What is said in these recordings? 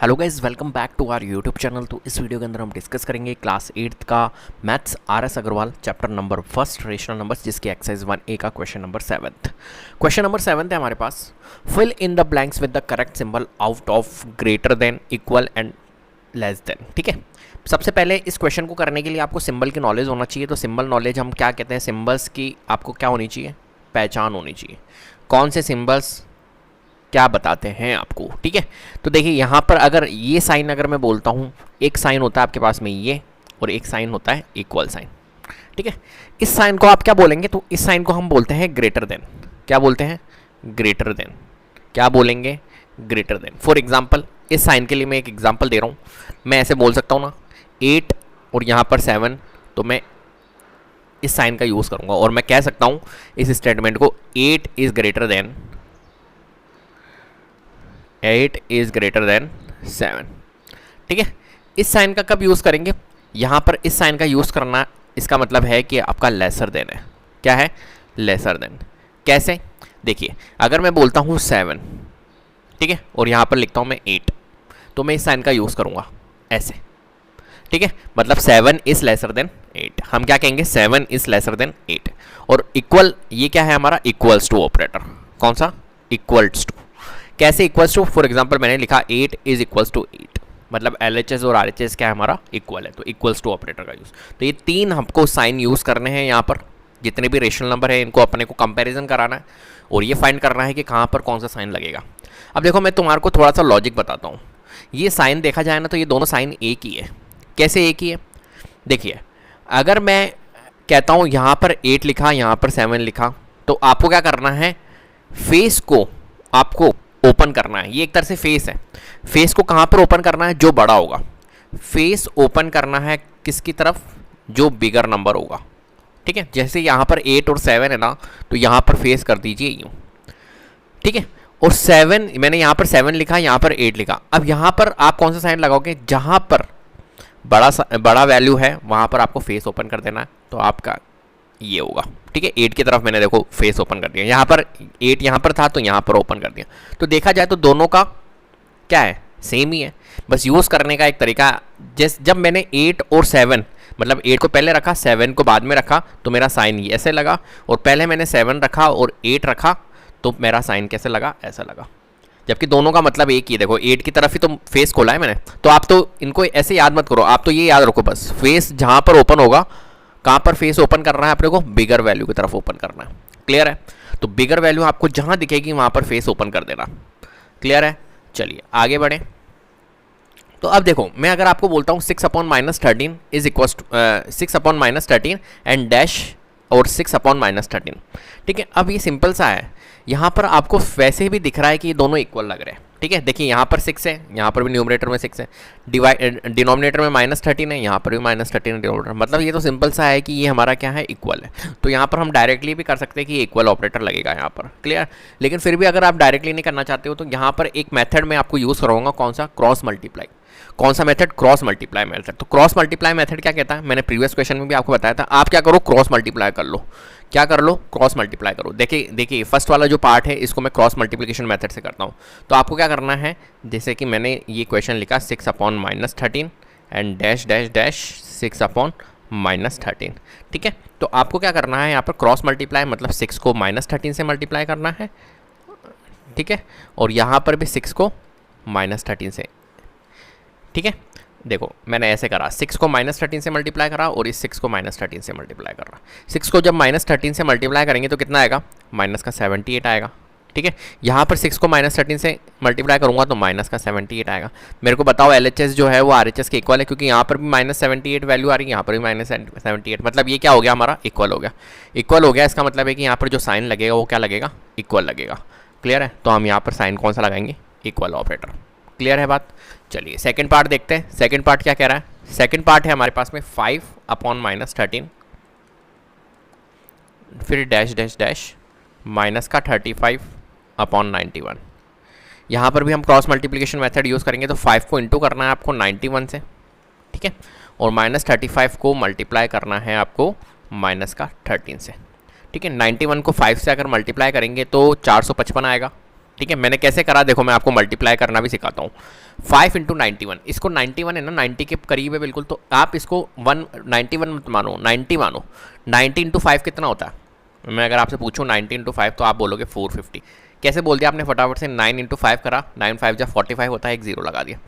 Hello guys, welcome back to our YouTube channel. तो इस video के अंदर हम डिस्कस करेंगे क्लास 8th का maths RS Agarwal chapter number first rational numbers, जिसकी एक्सरसाइज 1A का question number 7th। Question number 7th है हमारे पास, fill in the blanks with the correct symbol out of greater than, equal and less than. ठीक है, सबसे पहले इस क्वेश्चन को करने के लिए आपको सिंबल की नॉलेज होना चाहिए। तो सिंबल नॉलेज हम क्या कहते हैं, सिंबल्स की आपको क्या होनी चाहिए, पहचान होनी चाहिए, कौन से सिंबल्स क्या बताते हैं आपको। ठीक है, तो देखिए यहाँ पर अगर ये साइन अगर मैं बोलता हूँ, एक साइन होता है आपके पास में ये, और एक साइन होता है इक्वल साइन। ठीक है, इस साइन को आप क्या बोलेंगे, तो इस साइन को हम बोलते हैं ग्रेटर देन। क्या बोलते हैं, ग्रेटर देन। क्या बोलेंगे, ग्रेटर देन। फॉर एग्जाम्पल, इस साइन के लिए मैं एक एग्जाम्पल दे रहा हूँ। मैं ऐसे बोल सकता हूँ ना, 8 और यहाँ पर 7, तो मैं इस साइन का यूज़ करूँगा और मैं कह सकता हूँ इस स्टेटमेंट को, 8 is greater then 8 is greater then 7। ठीक है, इस साइन का कब यूज़ करेंगे, यहाँ पर इस साइन का यूज़ करना, इसका मतलब है कि आपका लेसर देन है। क्या है, लेसर देन। कैसे, देखिए अगर मैं बोलता हूँ 7, ठीक है, और यहाँ पर लिखता हूँ मैं 8, तो मैं इस साइन का यूज़ करूँगा ऐसे। ठीक है, मतलब 7 इज़ लेसर देन 8। हम क्या कहेंगे, 7 इज़ लेसर देन 8। और इक्वल, ये क्या है हमारा, इक्वल्स टू ऑपरेटर। कौन सा, इक्वल्स टू। कैसे इक्वल्स टू, फॉर एग्जांपल मैंने लिखा 8 इज इक्वल्स टू 8, मतलब LHS और RHS क्या है हमारा, इक्वल है, तो इक्वल्स टू ऑपरेटर का यूज़। तो ये तीन हमको साइन यूज़ करने हैं यहाँ पर, जितने भी रेशनल नंबर है इनको अपने को कंपैरिजन कराना है और ये फाइंड करना है कि कहाँ पर कौन सा साइन लगेगा। अब देखो मैं तुम्हारे को थोड़ा सा लॉजिक बताता हूँ। ये साइन देखा जाए ना, तो ये दोनों साइन एक ही है। कैसे एक ही है, देखिए अगर मैं कहता हूँ यहाँ पर 8 लिखा, यहाँ पर 7 लिखा, तो आपको क्या करना है, फेस को आपको ओपन करना है। ये एक तरह से फेस है, फेस को कहाँ पर ओपन करना है, जो बड़ा होगा। फेस ओपन करना है किसकी तरफ, जो बिगर नंबर होगा। ठीक है, जैसे यहाँ पर 8 और 7 है ना, तो यहाँ पर फेस कर दीजिए यूँ। ठीक है, और 7 मैंने यहाँ पर 7 लिखा, यहाँ पर 8 लिखा। अब यहाँ पर आप कौन सा साइन लगाओगे, जहाँ पर बड़ा वैल्यू है वहाँ पर आपको फेस ओपन कर देना है, तो आपका ये होगा। ठीक है, 8 की तरफ मैंने देखो फेस ओपन कर दिया, यहाँ पर 8 यहाँ पर था तो यहाँ पर ओपन कर दिया। तो देखा जाए तो दोनों का क्या है, सेम ही है, बस यूज़ करने का एक तरीका। जब मैंने 8 और 7, मतलब 8 को पहले रखा, 7 को बाद में रखा, तो मेरा साइन ये ऐसे लगा, और पहले मैंने 7 रखा और 8 रखा, तो मेरा साइन कैसे लगा, ऐसा लगा। जबकि दोनों का मतलब एक ही। देखो 8 की तरफ ही तो फेस खोला है मैंने, तो आप तो इनको ऐसे याद मत करो, आप तो ये याद रखो बस, फेस जहाँ पर ओपन होगा, कहाँ पर फेस ओपन करना है अपने को, बिगर वैल्यू की तरफ ओपन करना है। क्लियर है, तो बिगर वैल्यू आपको जहाँ दिखेगी वहाँ पर फेस ओपन कर देना। क्लियर है, चलिए आगे बढ़ें। तो अब देखो मैं अगर आपको बोलता हूँ 6/-13 is equal to 6/-13 and dash और 6/-13। ठीक है, अब ये सिंपल सा है, यहाँ पर आपको वैसे भी दिख रहा है कि ये दोनों इक्वल लग रहे हैं। ठीक है, देखिए यहाँ पर 6 है, यहाँ पर भी न्यूमरेटर में 6 है, डिनोमिनेटर में -13 है, यहाँ पर भी -13 है डिनोमिनेटर। मतलब ये तो सिंपल सा है कि ये हमारा क्या है, इक्वल है। तो यहाँ पर हम डायरेक्टली भी कर सकते हैं कि ये इक्वल ऑपरेटर लगेगा यहाँ पर। क्लियर, लेकिन फिर भी अगर आप डायरेक्टली नहीं करना चाहते हो, तो यहाँ पर एक मेथड में आपको यूज़ करूँगा, कौन सा, क्रॉस मल्टीप्लाई। कौन सा मेथड, क्रॉस मल्टीप्लाई मेथड। तो क्रॉस मल्टीप्लाई मेथड क्या कहता है, मैंने प्रीवियस क्वेश्चन में भी आपको बताया था। आप क्या करो, क्रॉस मल्टीप्लाई कर लो। क्या कर लो, क्रॉस मल्टीप्लाई करो। देखिए फर्स्ट वाला जो पार्ट है, इसको मैं क्रॉस मल्टीप्लिकेशन मेथड से करता हूँ। तो आपको क्या करना है, जैसे कि मैंने ये क्वेश्चन लिखा 6/-13 एंड डैश डैश डैश 6/-13। ठीक है, तो आपको क्या करना है, यहाँ पर क्रॉस मल्टीप्लाई मतलब 6 को -13 से मल्टीप्लाई करना है। ठीक है, और यहाँ पर भी 6 को -13 से। ठीक है, देखो मैंने ऐसे करा, 6 को -13 से मल्टीप्लाई करा और इस 6 को -13 से मल्टीप्लाई कर रहा। 6 को जब -13 से मल्टीप्लाई करेंगे तो कितना आएगा, -78 आएगा। ठीक है, यहाँ पर 6 को -13 से मल्टीप्लाई करूँगा तो -78 आएगा। मेरे को बताओ LHS जो है वो RHS के इक्वल है, क्योंकि यहाँ पर भी -78 वैल्यू आ रही है, यहाँ पर भी -78, मतलब ये क्या हो गया हमारा, इक्वल हो गया। इक्वल हो गया, इसका मतलब है कि यहाँ पर जो साइन लगेगा वो क्या लगेगा, इक्वल लगेगा। क्लियर है, तो हम यहाँ पर साइन कौन सा लगाएंगे, इक्वल ऑपरेटर। क्लियर है बात, चलिए सेकंड पार्ट देखते हैं। सेकंड पार्ट क्या कह रहा है, सेकंड पार्ट है हमारे पास में 5/-13, फिर डैश डैश डैश माइनस का 35/91। यहाँ पर भी हम क्रॉस मल्टीप्लिकेशन मेथड यूज़ करेंगे, तो 5 को इंटू करना है आपको 91 से। ठीक है, और -35 को मल्टीप्लाई करना है आपको -13 से। ठीक है, 91 को 5 से अगर मल्टीप्लाई करेंगे तो 455 आएगा। ठीक है, मैंने कैसे करा देखो, मैं आपको मल्टीप्लाई करना भी सिखाता हूँ। 5 इंटू 91, इसको 91 है ना, 90 के करीब है बिल्कुल, तो आप इसको 191 मत मानो, 90 मानो। 90 इंटू 5 कितना होता है? मैं अगर आपसे पूछूँ 90 इंटू 5 तो आप बोलोगे 450। कैसे बोल दिया आपने फटाफट से? 9 इंटू 5 करा, 9 5 जब 45 होता है, एक जीरो लगा दिया,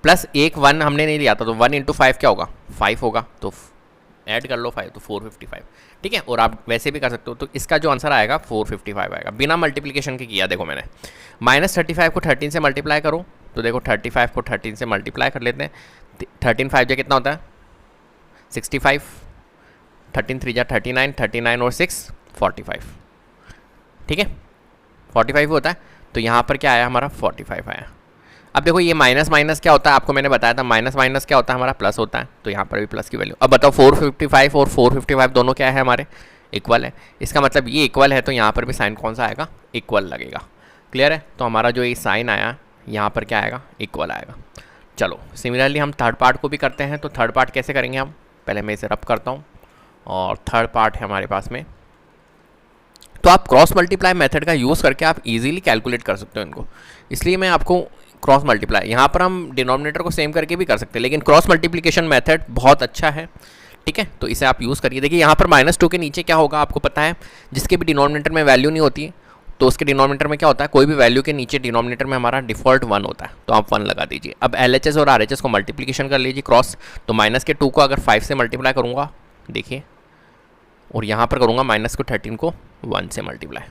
प्लस एक 1 हमने नहीं लिया था, तो 1 इंटू 5 क्या होगा? 5 होगा, तो ऐड कर लो 5, तो 455। ठीक है, और आप वैसे भी कर सकते हो, तो इसका जो आंसर आएगा 455 आएगा, बिना मल्टीप्लिकेशन के किया। देखो मैंने -35 को 13 से मल्टीप्लाई करो, तो देखो 35 को 13 से मल्टीप्लाई कर लेते हैं। 13 5 जा कितना होता है? 65, 13 3 जा 39, 39 और 6 45। ठीक है, 45 होता है, तो यहाँ पर क्या आया हमारा? 45 आया। अब देखो ये माइनस माइनस क्या होता है, आपको मैंने बताया था, माइनस माइनस क्या होता है हमारा? प्लस होता है, तो यहाँ पर भी प्लस की वैल्यू। अब बताओ 455 और 455 दोनों क्या है हमारे? इक्वल है। इसका मतलब ये इक्वल है, तो यहाँ पर भी साइन कौन सा आएगा? इक्वल लगेगा। क्लियर है? तो हमारा जो ये साइन आया यहाँ पर क्या आएगा? इक्वल आएगा। चलो सिमिलरली हम थर्ड पार्ट को भी करते हैं, तो थर्ड पार्ट कैसे करेंगे हम? पहले मैं इसे रब करता हूँ, और थर्ड पार्ट है हमारे पास में, तो आप क्रॉस मल्टीप्लाई मेथड का यूज़ करके आप इजीली कैलकुलेट कर सकते हो इनको, इसलिए मैं आपको क्रॉस मल्टीप्लाई, यहाँ पर हम डिनोमिनेटर को सेम करके भी कर सकते हैं, लेकिन क्रॉस मल्टीप्लिकेशन मेथड बहुत अच्छा है। ठीक है, तो इसे आप यूज़ करिए। देखिए यहाँ पर -2 के नीचे क्या होगा आपको पता है? जिसके भी डिनोमिनेटर में वैल्यू नहीं होती है, तो उसके डिनोमिनेटर में क्या होता है? कोई भी वैल्यू के नीचे डिनोमिनेटर में हमारा डिफ़ॉल्ट 1 होता है, तो आप 1 लगा दीजिए। अब LHS और RHS को मल्टीप्लिकेशन कर लीजिए क्रॉस, तो -2 को अगर 5 से मल्टीप्लाई करूँगा, देखिए, और यहाँ पर करूँगा -13 को 1 से मल्टीप्लाई,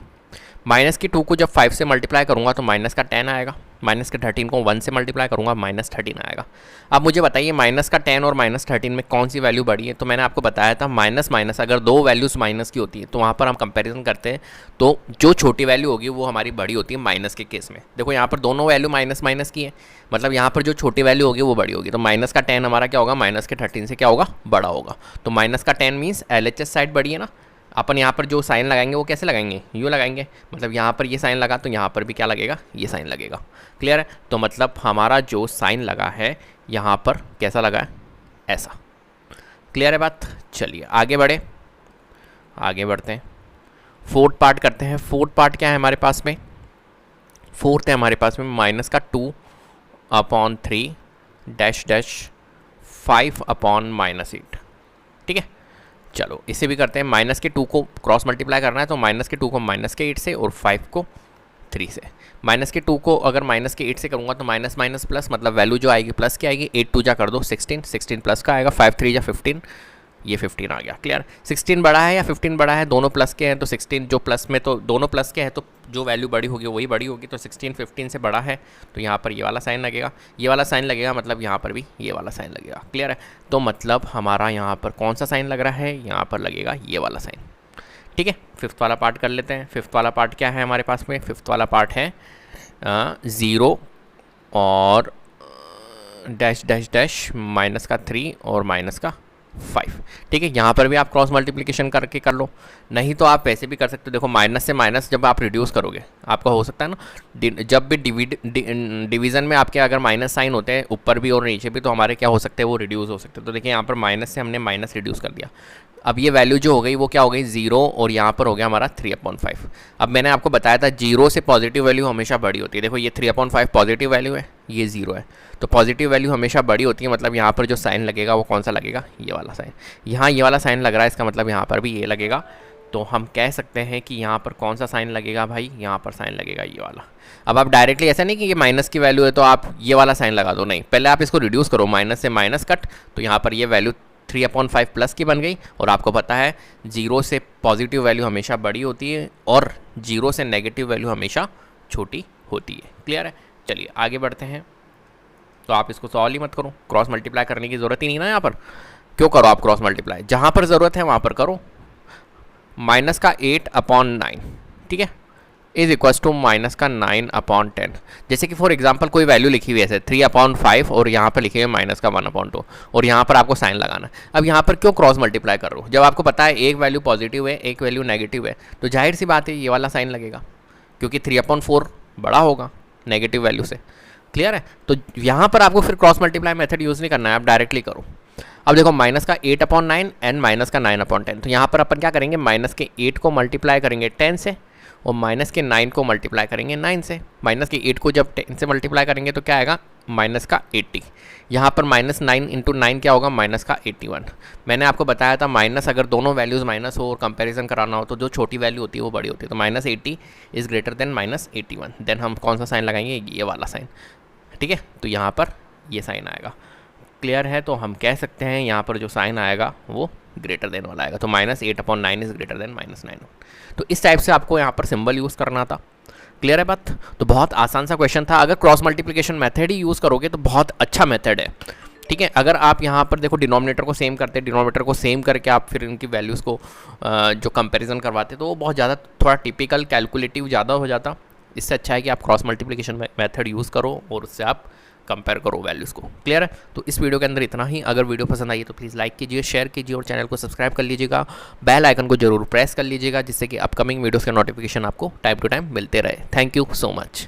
-2 को जब 5 से मल्टीप्लाई करूँगा तो -10 आएगा, -13 को 1 से मल्टीप्लाई करूँगा -13 आएगा। अब मुझे बताइए -10 और -13 में कौन सी वैल्यू बड़ी है? तो मैंने आपको बताया था माइनस माइनस अगर दो वैल्यूज़ माइनस की होती है तो वहाँ पर हम कंपैरिजन करते हैं, तो जो छोटी वैल्यू होगी वो हमारी बड़ी होती है माइनस के केस में। देखो यहाँ पर दोनों वैल्यू माइनस माइनस की है, मतलब यहाँ पर जो छोटी वैल्यू होगी वो बड़ी होगी, तो -10 हमारा क्या होगा? -13 से क्या होगा? बड़ा होगा। तो -10 मीन्स LHS साइड बड़ी है ना। अपन यहाँ पर जो साइन लगाएंगे वो कैसे लगाएंगे? यूँ लगाएंगे, मतलब यहाँ पर ये साइन लगा तो यहाँ पर भी क्या लगेगा? ये साइन लगेगा। क्लियर है? तो मतलब हमारा जो साइन लगा है यहाँ पर कैसा लगा है? ऐसा। क्लियर है बात? चलिए आगे आगे बढ़ते हैं, फोर्थ पार्ट करते हैं। फोर्थ पार्ट क्या है हमारे पास में? फोर्थ है हमारे पास में -2/3 -5/-8। ठीक है, चलो इसे भी करते हैं। -2 को क्रॉस मल्टीप्लाई करना है, तो -2 को -8 से और 5 को 3 से। -2 को अगर -8 से करूँगा तो माइनस माइनस प्लस, मतलब वैल्यू जो आएगी प्लस की आएगी। 8 2 जा कर दो 16, 16 प्लस का आएगा, 5 3 जा 15, ये 15 आ गया। क्लियर? 16 बड़ा है या 15 बड़ा है? दोनों प्लस के हैं, तो 16 जो प्लस में, तो दोनों प्लस के हैं, तो जो वैल्यू बड़ी होगी वही बड़ी होगी, तो 16 15 से बड़ा है, तो यहाँ पर ये वाला साइन लगेगा, ये वाला साइन लगेगा, मतलब यहाँ पर भी ये वाला साइन लगेगा। क्लियर है? तो मतलब हमारा यहाँ पर कौन सा साइन लग रहा है? यहाँ पर लगेगा ये वाला साइन। ठीक है, फिफ्थ वाला पार्ट कर लेते हैं। फिफ्थ वाला पार्ट क्या है हमारे पास में? फिफ्थ वाला पार्ट है 0 और डैश -3 और -5। ठीक है, यहाँ पर भी आप क्रॉस मल्टीप्लिकेशन करके कर लो, नहीं तो आप वैसे भी कर सकते हो। देखो माइनस से माइनस जब आप रिड्यूस करोगे, आपका हो सकता है ना, जब भी डिवीज़न में आपके अगर माइनस साइन होते हैं ऊपर भी और नीचे भी, तो हमारे क्या हो सकते हैं? वो रिड्यूस हो सकते हैं। तो देखिए यहाँ पर माइनस से हमने माइनस रिड्यूस कर दिया, अब ये वैल्यू जो हो गई वो क्या हो गई? 0, और यहाँ पर हो गया हमारा 3/5। अब मैंने आपको बताया था 0 से पॉजिटिव वैल्यू हमेशा बड़ी होती है। देखो ये 3/5 पॉजिटिव वैल्यू है, ये 0 है, तो पॉजिटिव वैल्यू हमेशा बड़ी होती है, मतलब यहाँ पर जो साइन लगेगा वो कौन सा लगेगा? ये वाला साइन। यहाँ ये वाला साइन लग रहा है, इसका मतलब यहाँ पर भी ये लगेगा, तो हम कह सकते हैं कि यहाँ पर कौन सा साइन लगेगा भाई? यहाँ पर साइन लगेगा ये वाला। अब आप डायरेक्टली ऐसा नहीं कि ये माइनस की वैल्यू है तो आप ये वाला साइन लगा दो, नहीं, पहले आप इसको रिड्यूस करो, माइनस से माइनस कट, तो यहाँ पर ये वैल्यू 3/5 प्लस की बन गई। और आपको पता है 0 से पॉजिटिव वैल्यू हमेशा बड़ी होती है और 0 से नेगेटिव वैल्यू हमेशा छोटी होती है। क्लियर है? चलिए आगे बढ़ते हैं। तो आप इसको सॉल्व ही मत करो, क्रॉस मल्टीप्लाई करने की ज़रूरत ही नहीं ना यहाँ पर। क्यों करो आप क्रॉस मल्टीप्लाई? जहाँ पर ज़रूरत है वहाँ पर करो। -8/9, ठीक है, इज इक्वल्स टू -9/10। जैसे कि फॉर एग्जांपल कोई वैल्यू लिखी हुई है ऐसे 3/5 और यहाँ पर लिखी हुई है -1/2 और यहाँ पर आपको साइन लगाना। अब यहाँ पर क्यों क्रॉस मल्टीप्लाई कर रहे हो? जब आपको पता है एक वैल्यू पॉजिटिव है एक वैल्यू नेगेटिव है, तो जाहिर सी बात है ये वाला साइन लगेगा, क्योंकि 3/4 बड़ा होगा नेगेटिव वैल्यू से। क्लियर है? तो यहाँ पर आपको फिर क्रॉस मल्टीप्लाई मेथड यूज़ नहीं करना है, आप डायरेक्टली करो। अब देखो -8/9 एंड -9/10, तो यहाँ पर अपन क्या करेंगे? -8 को मल्टीप्लाई करेंगे 10 से और माइनस के 9 को मल्टीप्लाई करेंगे 9 से, माइनस के 8 को जब 10 से मल्टीप्लाई करेंगे तो क्या आएगा माइनस का 80। यहाँ पर माइनस 9 इंटू 9 क्या होगा माइनस का 81। मैंने आपको बताया था माइनस अगर दोनों वैल्यूज़ माइनस हो और कंपैरिजन कराना हो तो जो छोटी वैल्यू होती है वो बड़ी होती है। तो minus 80 is greater than minus 81, then हम कौन सा साइन लगाएंगे, ये वाला साइन, ठीक है। तो यहाँ पर ये साइन आएगा, क्लियर है। तो हम कह सकते हैं यहाँ पर जो साइन आएगा वो ग्रेटर देन वाला आएगा। तो -8/9 इज़ ग्रेटर देन -9। तो इस टाइप से आपको यहाँ पर सिंबल यूज़ करना था, क्लियर है बात। तो बहुत आसान सा क्वेश्चन था। अगर क्रॉस मल्टीप्लिकेशन मेथड ही यूज़ करोगे तो बहुत अच्छा मेथड है, ठीक है। अगर आप यहाँ पर देखो डिनोमिनेटर को सेम करते, डिनोमिनेटर को सेम करके आप फिर इनकी वैल्यूज़ को जो कंपैरिजन करवाते तो वो बहुत ज़्यादा थोड़ा टिपिकल कैलकुलेटिव ज़्यादा हो जाता। इससे अच्छा है कि आप क्रॉस मल्टीप्लिकेशन मेथड यूज़ करो और उससे आप कंपेयर करो वैल्यूज़ को, क्लियर है। तो इस वीडियो के अंदर इतना ही। अगर वीडियो पसंद आई है तो प्लीज़ लाइक कीजिए, शेयर कीजिए और चैनल को सब्सक्राइब कर लीजिएगा। बेल आइकन को जरूर प्रेस कर लीजिएगा जिससे कि अपकमिंग वीडियोज़ के नोटिफिकेशन आपको टाइम टू टाइम मिलते रहे। Thank you so much.